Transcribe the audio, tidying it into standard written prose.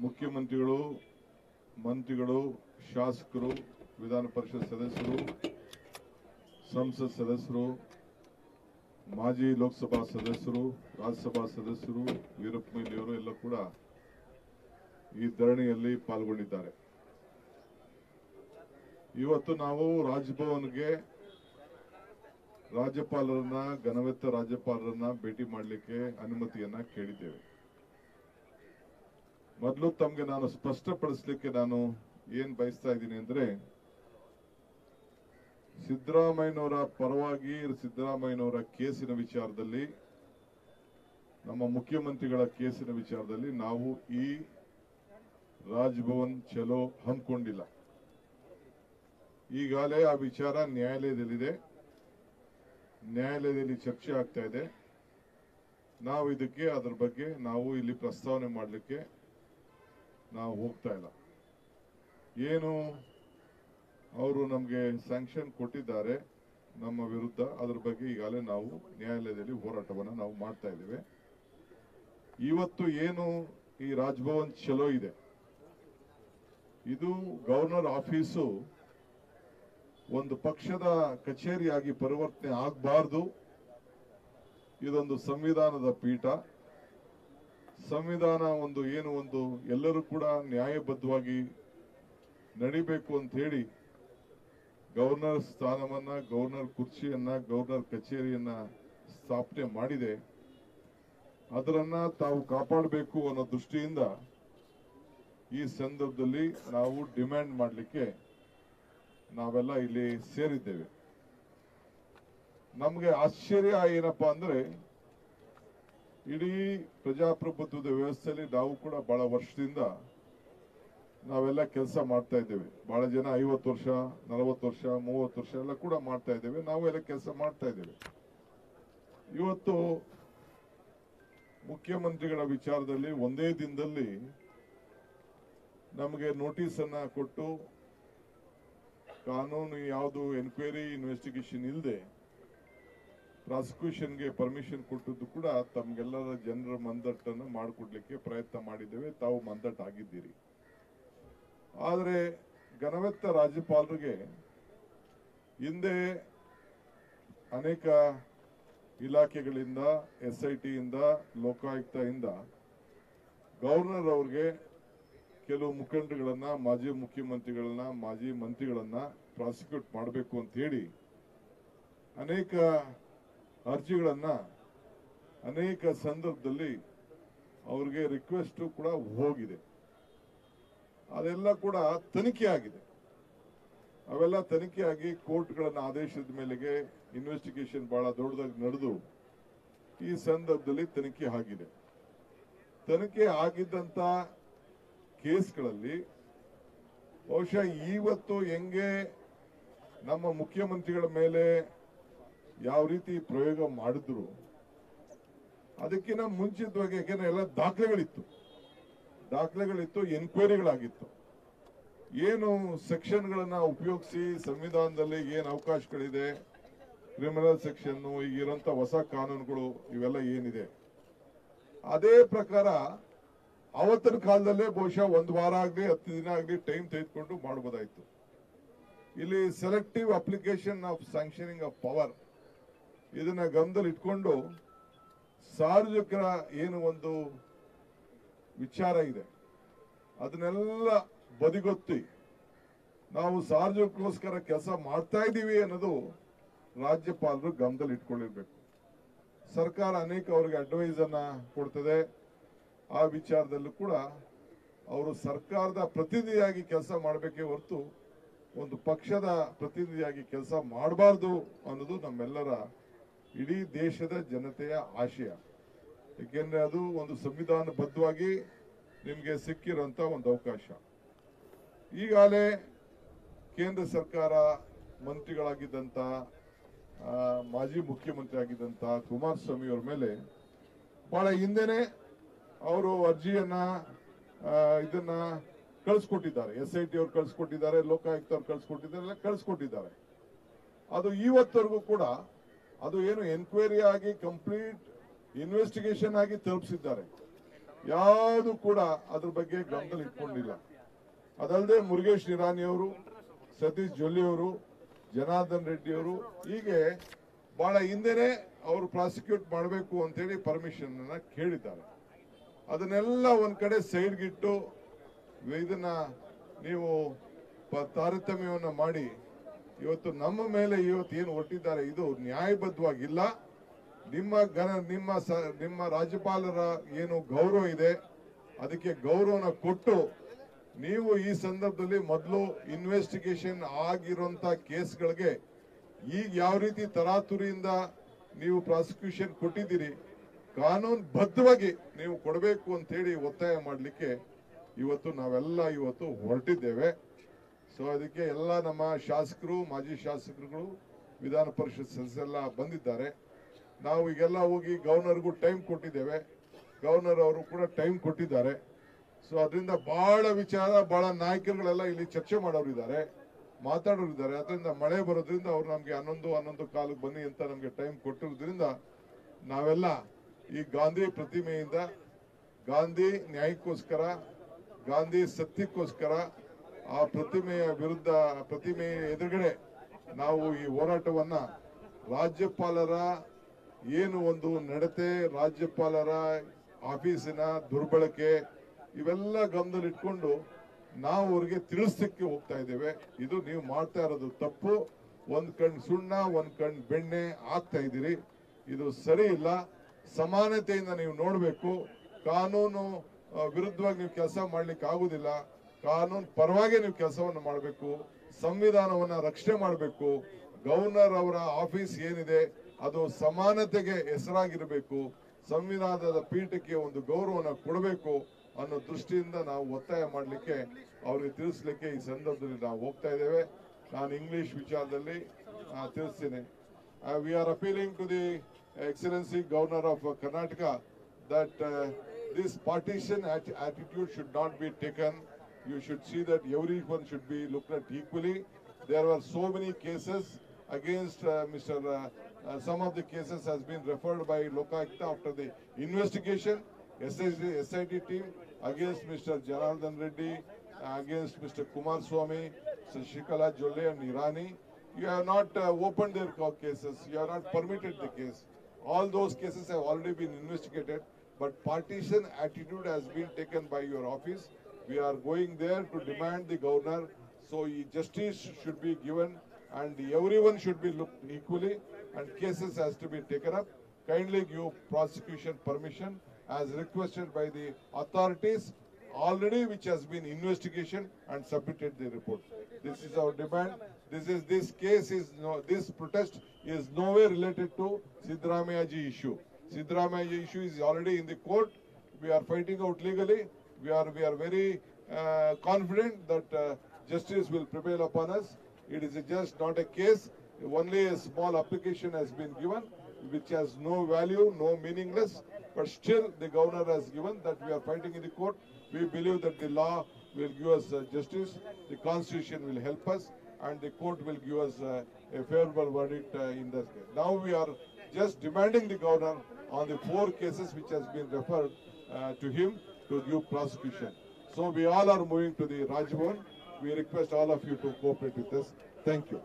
ಮುಖ್ಯಮಂತ್ರಿಗಳು, ಮಂತ್ರಿಗಳು, ಶಾಸಕರು, ವಿಧಾನ ಪರಿಷತ್ ಸದಸ್ಯರು, ಸಂಸತ್ ಸದಸ್ಯರು, ಮಾಜಿ ಲೋಕಸಭಾ ಸದಸ್ಯರು, ರಾಜ್ಯಸಭಾ ಸದಸ್ಯರು, ವೀರಪ್ಪ ಮೊಯ್ಲಿಯವರು ಎಲ್ಲ ಕೂಡ ಈ ಧರಣಿಯಲ್ಲಿ ಪಾಲ್ಗೊಂಡಿದ್ದಾರೆ. ಇವತ್ತು ನಾವು ರಾಜಭವನ್ಗೆ ರಾಜ್ಯಪಾಲರನ್ನ, ಘನವೆತ್ತ ರಾಜ್ಯಪಾಲರನ್ನ ಭೇಟಿ ಮಾಡಲಿಕ್ಕೆ ಅನುಮತಿಯನ್ನ ಕೇಳಿದ್ದೇವೆ. ಮೊದಲು ತಮಗೆ ನಾನು ಸ್ಪಷ್ಟಪಡಿಸಲಿಕ್ಕೆ ನಾನು ಏನ್ ಬಯಸ್ತಾ ಇದ್ದೀನಿ ಅಂದ್ರೆ, ಸಿದ್ದರಾಮಯ್ಯನವರ ಪರವಾಗಿ ಸಿದ್ದರಾಮಯ್ಯನವರ ಕೇಸಿನ ವಿಚಾರದಲ್ಲಿ, ನಮ್ಮ ಮುಖ್ಯಮಂತ್ರಿಗಳ ಕೇಸಿನ ವಿಚಾರದಲ್ಲಿ ನಾವು ಈ ರಾಜಭವನ್ ಚಲೋ ಹಮ್ಮಿಕೊಂಡಿಲ್ಲ. ಈಗಾಗಲೇ ಆ ವಿಚಾರ ನ್ಯಾಯಾಲಯದಲ್ಲಿದೆ, ನ್ಯಾಯಾಲಯದಲ್ಲಿ ಚರ್ಚೆ ಆಗ್ತಾ ಇದೆ. ನಾವು ಇದಕ್ಕೆ ಅದರ ಬಗ್ಗೆ ನಾವು ಇಲ್ಲಿ ಪ್ರಸ್ತಾವನೆ ಮಾಡಲಿಕ್ಕೆ ನಾವು ಹೋಗ್ತಾ ಇಲ್ಲ. ಏನು ಅವರು ನಮಗೆ ಸ್ಯಾಂಕ್ಷನ್ ಕೊಟ್ಟಿದ್ದಾರೆ ನಮ್ಮ ವಿರುದ್ಧ, ಅದರ ಬಗ್ಗೆ ಈಗಾಗಲೇ ನಾವು ನ್ಯಾಯಾಲಯದಲ್ಲಿ ಹೋರಾಟವನ್ನು ನಾವು ಮಾಡ್ತಾ ಇದ್ದೇವೆ. ಇವತ್ತು ಏನು ಈ ರಾಜಭವನ್ ಚಲೋ ಇದೆ, ಇದು ಗವರ್ನರ್ ಆಫೀಸು ಒಂದು ಪಕ್ಷದ ಕಚೇರಿಯಾಗಿ ಪರಿವರ್ತನೆ ಆಗಬಾರ್ದು. ಇದೊಂದು ಸಂವಿಧಾನದ ಪೀಠ. ಸಂವಿಧಾನ ಒಂದು ಎಲ್ಲರೂ ಕೂಡ ನ್ಯಾಯಬದ್ಧವಾಗಿ ನಡಿಬೇಕು ಅಂತ ಹೇಳಿ ಗವರ್ನರ್ ಸ್ಥಾನವನ್ನ, ಗವರ್ನರ್ ಕುರ್ಚಿಯನ್ನ, ಗವರ್ನರ್ ಕಚೇರಿಯನ್ನ ಸ್ಥಾಪನೆ ಮಾಡಿದೆ. ಅದರನ್ನ ತಾವು ಕಾಪಾಡಬೇಕು ಅನ್ನೋ ದೃಷ್ಟಿಯಿಂದ ಈ ಸಂದರ್ಭದಲ್ಲಿ ನಾವು ಡಿಮ್ಯಾಂಡ್ ಮಾಡಲಿಕ್ಕೆ ನಾವೆಲ್ಲ ಇಲ್ಲಿ ಸೇರಿದ್ದೇವೆ. ನಮಗೆ ಆಶ್ಚರ್ಯ ಏನಪ್ಪಾ ಅಂದ್ರೆ, ಇಡೀ ಪ್ರಜಾಪ್ರಭುತ್ವದ ವ್ಯವಸ್ಥೆಯಲ್ಲಿ ನಾವು ಕೂಡ ಬಹಳ ವರ್ಷದಿಂದ ನಾವೆಲ್ಲ ಕೆಲಸ ಮಾಡ್ತಾ ಇದ್ದೇವೆ. ಬಹಳ ಜನ 50 ವರ್ಷ, 40 ವರ್ಷ, 30 ವರ್ಷ ಎಲ್ಲ ಕೂಡ ಮಾಡ್ತಾ ಇದ್ದೇವೆ. ನಾವು ಎಲ್ಲ ಕೆಲಸ ಮಾಡ್ತಾ ಇದ್ದೇವೆ. ಇವತ್ತು ಮುಖ್ಯಮಂತ್ರಿಗಳ ವಿಚಾರದಲ್ಲಿ ಒಂದೇ ದಿನದಲ್ಲಿ ನಮಗೆ ನೋಟಿಸ್ ಅನ್ನ ಕೊಟ್ಟು, ಕಾನೂನು ಯಾವುದು ಎನ್ಕ್ವೈರಿ ಇನ್ವೆಸ್ಟಿಗೇಷನ್ ಇಲ್ಲದೆ ಪ್ರಾಸಿಕ್ಯೂಷನ್ಗೆ ಪರ್ಮಿಷನ್ ಕೊಟ್ಟದ್ದು ಕೂಡ ತಮ್ಗೆಲ್ಲರ ಜನರ ಮಂದಟ್ಟನ್ನು ಮಾಡಿಕೊಡ್ಲಿಕ್ಕೆ ಪ್ರಯತ್ನ ಮಾಡಿದ್ದೇವೆ. ತಾವು ಮಂದಟ್ ಆಗಿದ್ದೀರಿ. ಆದರೆ ಘನವೆತ್ತ ರಾಜ್ಯಪಾಲರಿಗೆ ಹಿಂದೆ ಅನೇಕ ಇಲಾಖೆಗಳಿಂದ, SIT ಇಂದ, ಲೋಕಾಯುಕ್ತದಿಂದ ಗವರ್ನರ್ ಅವ್ರಿಗೆ ಕೆಲವು ಮುಖಂಡಗಳನ್ನ, ಮಾಜಿ ಮುಖ್ಯಮಂತ್ರಿಗಳನ್ನ, ಮಾಜಿ ಮಂತ್ರಿಗಳನ್ನ ಪ್ರಾಸಿಕ್ಯೂಟ್ ಮಾಡಬೇಕು ಅಂತ ಹೇಳಿ ಅನೇಕ ಅರ್ಜಿಗಳನ್ನ ಅನೇಕ ಸಂದರ್ಭದಲ್ಲಿ ಅವ್ರಿಗೆ ರಿಕ್ವೆಸ್ಟ್ ಕೂಡ ಹೋಗಿದೆ. ಅದೆಲ್ಲ ಕೂಡ ತನಿಖೆ ಆಗಿದೆ. ಅವೆಲ್ಲ ತನಿಖೆಯಾಗಿ ಕೋರ್ಟ್ಗಳನ್ನ ಆದೇಶದ ಮೇಲೆಗೆ ಇನ್ವೆಸ್ಟಿಗೇಷನ್ ಬಹಳ ದೊಡ್ಡದಾಗಿ ನಡೆದು ಈ ಸಂದರ್ಭದಲ್ಲಿ ತನಿಖೆ ಆಗಿದೆ. ತನಿಖೆ ಆಗಿದ್ದಂತ ಕೇಸ್ಗಳಲ್ಲಿ ಬಹುಶಃ ಇವತ್ತು ಹೆಂಗೆ ನಮ್ಮ ಮುಖ್ಯಮಂತ್ರಿಗಳ ಮೇಲೆ ಯಾವ ರೀತಿ ಪ್ರಯೋಗ ಮಾಡಿದ್ರು, ಅದಕ್ಕಿಂತ ಮುಂಚಿತವಾಗಿ ಯಾಕೆಂದ್ರೆ ಎಲ್ಲ ದಾಖಲೆಗಳಿತ್ತು, ಎನ್ಕ್ವೈರಿಗಳಾಗಿತ್ತು. ಏನು ಸೆಕ್ಷನ್ಗಳನ್ನ ಉಪಯೋಗಿಸಿ ಸಂವಿಧಾನದಲ್ಲಿ ಏನು ಅವಕಾಶಗಳಿದೆ, ಕ್ರಿಮಿನಲ್ ಸೆಕ್ಷನ್, ಈಗಿರುವಂತ ಹೊಸ ಕಾನೂನುಗಳು ಇವೆಲ್ಲ ಏನಿದೆ, ಅದೇ ಪ್ರಕಾರ ಅವತ್ತಿನ ಕಾಲದಲ್ಲೇ ಬಹುಶಃ 1 ವಾರ ಆಗಲಿ 10 ದಿನ ಆಗಲಿ ಟೈಮ್ ತೆಗೆದುಕೊಂಡು ಮಾಡಬಹುದಾಯ್ತು. ಇಲ್ಲಿ selective application of sanctioning of power ಇದನ್ನ ಗಮನದಲ್ಲಿ ಇಟ್ಕೊಂಡು ಸಾರ್ವಜನಿಕರ ಏನು ಒಂದು ವಿಚಾರ ಇದೆ ಅದನ್ನೆಲ್ಲ ಬದಿಗೊತ್ತಿ ನಾವು ಸಾರ್ವಜನಿಕರಿಗೋಸ್ಕರ ಕೆಲಸ ಮಾಡ್ತಾ ಇದ್ದೀವಿ ಅನ್ನೋದು ರಾಜ್ಯಪಾಲರು ಗಮನದಲ್ಲಿ ಇಟ್ಕೊಂಡಿರ್ಬೇಕು. ಸರ್ಕಾರ ಅನೇಕ ಅವರಿಗೆ ಅಡ್ವೈಸ್ ಅನ್ನ ಕೊಡ್ತದೆ. ಆ ವಿಚಾರದಲ್ಲೂ ಕೂಡ ಅವರು ಸರ್ಕಾರದ ಪ್ರತಿನಿಧಿಯಾಗಿ ಕೆಲಸ ಮಾಡಬೇಕೇ ಹೊರತು ಒಂದು ಪಕ್ಷದ ಪ್ರತಿನಿಧಿಯಾಗಿ ಕೆಲಸ ಮಾಡಬಾರ್ದು ಅನ್ನೋದು ನಮ್ಮೆಲ್ಲರ ಇಡೀ ದೇಶದ ಜನತೆಯ ಆಶಯ. ಏಕೆಂದ್ರೆ ಅದು ಒಂದು ಸಂವಿಧಾನಬದ್ಧವಾಗಿ ನಿಮಗೆ ಸಿಕ್ಕಿರುವಂತ ಒಂದು ಅವಕಾಶ. ಈಗಾಗಲೇ ಕೇಂದ್ರ ಸರ್ಕಾರ ಮಂತ್ರಿಗಳಾಗಿದ್ದಂತ ಮಾಜಿ ಮುಖ್ಯಮಂತ್ರಿ ಆಗಿದ್ದಂತ ಕುಮಾರಸ್ವಾಮಿ ಅವರ ಮೇಲೆ ಬಹಳ ಹಿಂದೆನೆ ಅವರು ಅರ್ಜಿಯನ್ನ ಇದನ್ನ ಕಳಿಸ್ಕೊಟ್ಟಿದ್ದಾರೆ. SIT ಅವರು ಕಳಿಸ್ಕೊಟ್ಟಿದ್ದಾರೆ, ಲೋಕಾಯುಕ್ತ ಅವರು ಕಳಿಸ್ಕೊಟ್ಟಿದ್ದಾರೆ. ಅದು ಇವತ್ತವರೆಗೂ ಕೂಡ ಅದು ಏನು ಎನ್ಕ್ವೈರಿ ಆಗಿ ಕಂಪ್ಲೀಟ್ ಇನ್ವೆಸ್ಟಿಗೇಷನ್ ಆಗಿ ತಲುಪಿಸಿದ್ದಾರೆ. ಯಾವುದು ಕೂಡ ಅದ್ರ ಬಗ್ಗೆ ಗಮನದಲ್ಲಿ ಇಟ್ಕೊಂಡಿಲ್ಲ. ಅದಲ್ಲದೆ ಮುರುಗೇಶ್ ನಿರಾಣಿ ಅವರು, ಸತೀಶ್ ಜೊಲ್ಲೆ ಅವರು, ಜನಾರ್ದನ್ ರೆಡ್ಡಿ ಅವರು ಹೀಗೆ ಬಹಳ ಹಿಂದೆನೆ ಅವರು ಪ್ರಾಸಿಕ್ಯೂಟ್ ಮಾಡಬೇಕು ಅಂತೇಳಿ ಪರ್ಮಿಷನ್ ಅನ್ನ ಕೇಳಿದ್ದಾರೆ. ಅದನ್ನೆಲ್ಲ ಒಂದ್ ಕಡೆ ಸೈಡ್ಗಿಟ್ಟು ಇದನ್ನ ನೀವು ತಾರತಮ್ಯವನ್ನು ಮಾಡಿ ಇವತ್ತು ನಮ್ಮ ಮೇಲೆ ಇವತ್ತು ಏನು ಹೊರಟಿದ್ದಾರೆ ಇದು ನ್ಯಾಯಬದ್ಧವಾಗಿಲ್ಲ. ನಿಮ್ಮ ರಾಜ್ಯಪಾಲರ ಏನು ಗೌರವ ಇದೆ ಅದಕ್ಕೆ ಗೌರವನ ಕೊಟ್ಟು ನೀವು ಈ ಸಂದರ್ಭದಲ್ಲಿ ಮೊದಲು ಇನ್ವೆಸ್ಟಿಗೇಷನ್ ಆಗಿರುವಂತ ಕೇಸ್ಗಳಿಗೆ ಈಗ ಯಾವ ರೀತಿ ತರಾತುರಿಯಿಂದ ನೀವು ಪ್ರಾಸಿಕ್ಯೂಷನ್ ಕೊಟ್ಟಿದ್ದೀರಿ ಕಾನೂನು ಬದ್ಧವಾಗಿ ನೀವು ಕೊಡಬೇಕು ಅಂತ ಹೇಳಿ ಒತ್ತಾಯ ಮಾಡಲಿಕ್ಕೆ ಇವತ್ತು ನಾವೆಲ್ಲ ಇವತ್ತು ಹೊರಟಿದ್ದೇವೆ. ಸೊ ಅದಕ್ಕೆ ಎಲ್ಲ ನಮ್ಮ ಶಾಸಕರು, ಮಾಜಿ ಶಾಸಕರುಗಳು, ವಿಧಾನ ಪರಿಷತ್ ಸದಸ್ಯರೆಲ್ಲ ಬಂದಿದ್ದಾರೆ. ನಾವು ಈಗೆಲ್ಲ ಹೋಗಿ ಗವರ್ನರ್ಗೂ ಟೈಮ್ ಕೊಟ್ಟಿದ್ದೇವೆ, ಗವರ್ನರ್ ಅವರು ಕೂಡ ಟೈಮ್ ಕೊಟ್ಟಿದ್ದಾರೆ. ಸೊ ಅದರಿಂದ ಬಹಳ ವಿಚಾರ, ಬಹಳ ನಾಯಕರುಗಳೆಲ್ಲ ಇಲ್ಲಿ ಚರ್ಚೆ ಮಾಡೋರಿದ್ದಾರೆ, ಮಾತಾಡೋರಿದ್ದಾರೆ. ಅದರಿಂದ ಮಳೆ ಬರೋದ್ರಿಂದ ಅವ್ರು ನಮ್ಗೆ 11 ಕಾಲಕ್ಕೆ ಬನ್ನಿ ಅಂತ ನಮ್ಗೆ ಟೈಮ್ ಕೊಟ್ಟಿರೋದ್ರಿಂದ ನಾವೆಲ್ಲ ಈ ಗಾಂಧಿ ಪ್ರತಿಮೆಯಿಂದ ಗಾಂಧಿ ನ್ಯಾಯಕ್ಕೋಸ್ಕರ, ಗಾಂಧಿ ಸತ್ಯಕ್ಕೋಸ್ಕರ, ಆ ಪ್ರತಿಮೆಯ ವಿರುದ್ಧ, ಪ್ರತಿಮೆಯ ಎದುರುಗಡೆ ನಾವು ಈ ಹೋರಾಟವನ್ನ ರಾಜ್ಯಪಾಲರ ಏನು ಒಂದು ನಡತೆ, ರಾಜ್ಯಪಾಲರ ಆಫೀಸಿನ ದುರ್ಬಳಕೆ ಇವೆಲ್ಲ ಗಮನದಲ್ಲಿಟ್ಕೊಂಡು ನಾವು ಅವ್ರಿಗೆ ತಿಳಿಸಲಿಕ್ಕೆ ಹೋಗ್ತಾ ಇದ್ದೇವೆ. ಇದು ನೀವು ಮಾಡ್ತಾ ಇರೋದು ತಪ್ಪು. ಒಂದ್ ಕಣ್ ಸುಣ್ಣ, ಒಂದ್ ಕಣ್ ಬೆಣ್ಣೆ ಆಗ್ತಾ ಇದ್ದೀರಿ. ಇದು ಸರಿ ಇಲ್ಲ. ಸಮಾನತೆಯಿಂದ ನೀವು ನೋಡಬೇಕು. ಕಾನೂನು ವಿರುದ್ಧವಾಗಿ ನೀವು ಕೆಲಸ ಮಾಡ್ಲಿಕ್ಕೆ ಆಗುದಿಲ್ಲ. ಕಾನೂನು ಪರವಾಗಿ ನೀವು ಕೆಲಸವನ್ನು ಮಾಡಬೇಕು. ಸಂವಿಧಾನವನ್ನ ರಕ್ಷಣೆ ಮಾಡಬೇಕು. ಗವರ್ನರ್ ಅವರ ಆಫೀಸ್ ಏನಿದೆ ಅದು ಸಮಾನತೆಗೆ ಹೆಸರಾಗಿರಬೇಕು. ಸಂವಿಧಾನದ ಪೀಠಕ್ಕೆ ಒಂದು ಗೌರವನ ಕೊಡಬೇಕು ಅನ್ನೋ ದೃಷ್ಟಿಯಿಂದ ನಾವು ಒತ್ತಾಯ ಮಾಡಲಿಕ್ಕೆ, ಅವ್ರಿಗೆ ತಿಳಿಸ್ಲಿಕ್ಕೆ ಈ ಸಂದರ್ಭದಲ್ಲಿ ನಾವು ಹೋಗ್ತಾ ಇದ್ದೇವೆ. ನಾನು ಇಂಗ್ಲಿಷ್ ವಿಚಾರದಲ್ಲಿ ತಿಳಿಸ್ತೀನಿ. We are appealing to the excellency governor of Karnataka that this partition attitude should not be taken. You should see that everyone should be looked at equally. There were so many cases against some of the cases has been referred by Lokayukta after the investigation. SIT team against Mr. Janardhan Reddy, against Mr. Kumar Swamy, Shikala Jolle and Irani. You have not opened their cases. You have not permitted the case. All those cases have already been investigated. But partition attitude has been taken by your office. We are going there to demand the governor. So justice should be given and everyone should be looked equally and cases has to be taken up. Kindly give prosecution permission as requested by the authorities already, which has been investigation and submitted the report. This is our demand. This protest is nowhere related to Siddaramaiah ji issue. Siddaramaiah ji issue is already in the court. We are fighting out legally. We are very confident that justice will prevail upon us. It is just not a case. Only a small application has been given, which has no value, no meaningless. But still, the governor has given that we are fighting in the court. We believe that the law will give us justice. The constitution will help us, and the court will give us a favorable verdict in this case. Now we are just demanding the governor on the 4 cases which has been referred to him to give prosecution. So we all are moving to the Raj Bhavan. We request all of you to cooperate with us. Thank you.